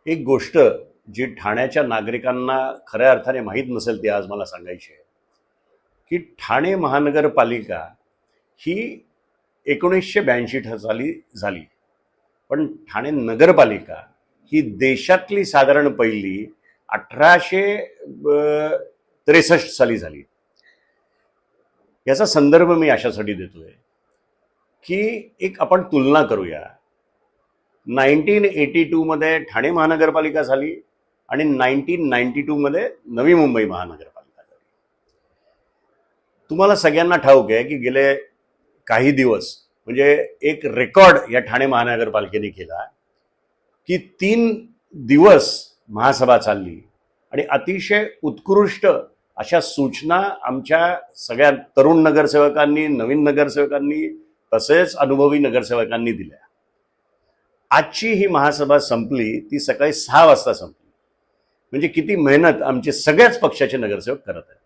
एक गोष्ट जी ठाण्याच्या नागरिकांना खऱ्या अर्थाने माहीत नसेल ती आज मला सांगायची आहे की ठाणे महानगरपालिका ही 1982 साली झाली, पण ठाणे नगरपालिका ही देशातली साधारण पहिली 1863 साली झाली. याचा संदर्भ मी अशासाठी देतोय की एक आपण तुलना करूया. 1982 मध्ये ठाणे महानगरपालिका झाली आणि 1992 मध्ये नवी मुंबई महानगरपालिका झाली. तुम्हाला सगळ्यांना ठाऊक आहे की गेले काही दिवस म्हणजे एक रेकॉर्ड या ठाणे महानगरपालिकेने केला की 3 दिवस महासभा चालली आणि अतिशय उत्कृष्ट अशा सूचना आमच्या सगळ्या तरुण नगरसेवकांनी, नवीन नगरसेवकांनी, तसेच अनुभवी नगरसेवकांनी दिल्या. आजची ही महासभा संपली ती सकाळी 6 वाजता संपली. म्हणजे किती मेहनत आमचे सगळ्याच पक्षाचे नगरसेवक करत आहेत.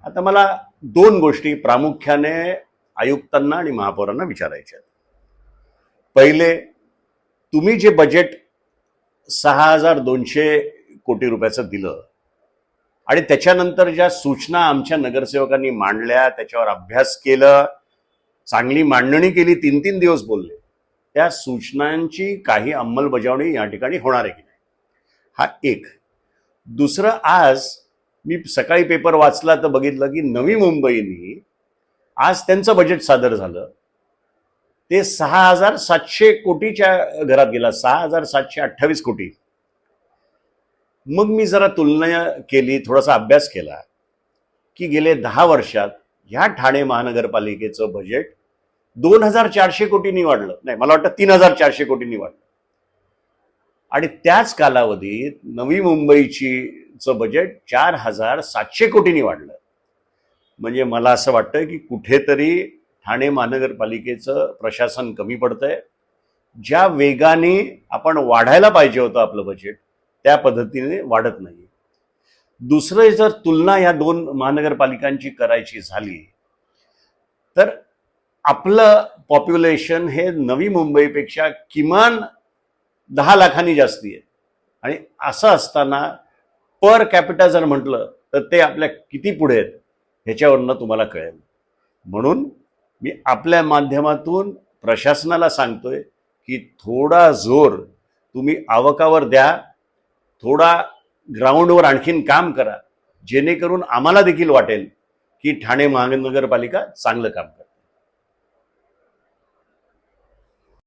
आता मला 2 गोष्टी प्रामुख्याने आयुक्तांना आणि महापौरांना विचारायच्या आहेत. पहिले, तुम्ही जे बजेट 6200 कोटी रुपयाचं दिलं आणि त्याच्यानंतर ज्या सूचना आमच्या नगरसेवकांनी मांडल्या, त्याच्यावर अभ्यास केलं, चांगली मांडणी केली, 3-3 दिवस बोलले, त्या सूचनांची काही अंमलबजावणी या ठिकाणी होणार आहे की नाही, हा एक. दुसरं, आज मी सकाळी पेपर वाचला तर बघितलं की नवी मुंबईनी आज त्यांचं बजेट सादर झालं. ते 6700 कोटीच्या घरात गेला, 6728 कोटी. मग मी जरा तुलना केली, थोडासा अभ्यास केला की गेले 10 वर्षात ह्या ठाणे महानगरपालिकेचं बजेट 2400 कोटींनी वाढलं. नाही, मला वाटतं 3400 कोटींनी वाढलं. आणि त्याच कालावधीत नवी मुंबईचं बजेट 4700 कोटींनी वाढलं. म्हणजे मला असं वाटतं की कुठेतरी ठाणे महानगरपालिकेचं प्रशासन कमी पडतंय. ज्या वेगाने आपण वाढायला पाहिजे होतं आपलं बजेट, त्या पद्धतीने वाढत नाही. दुसरं, जर तुलना या 2 महानगरपालिकांची करायची झाली तर आपलं पॉप्युलेशन हे नवी मुंबईपेक्षा किमान 10 लाखांनी जास्ती आहे. आणि असं असताना पर कॅपिटा जर म्हटलं तर ते आपल्या किती पुढे आहेत ह्याच्यावरनं तुम्हाला कळेल. म्हणून मी आपल्या माध्यमातून प्रशासनाला सांगतोय की थोडा जोर तुम्ही आवकावर द्या, थोडा ग्राउंडवर आणखीन काम करा, जेणेकरून आम्हाला देखील वाटेल की ठाणे महानगरपालिका चांगलं काम करते.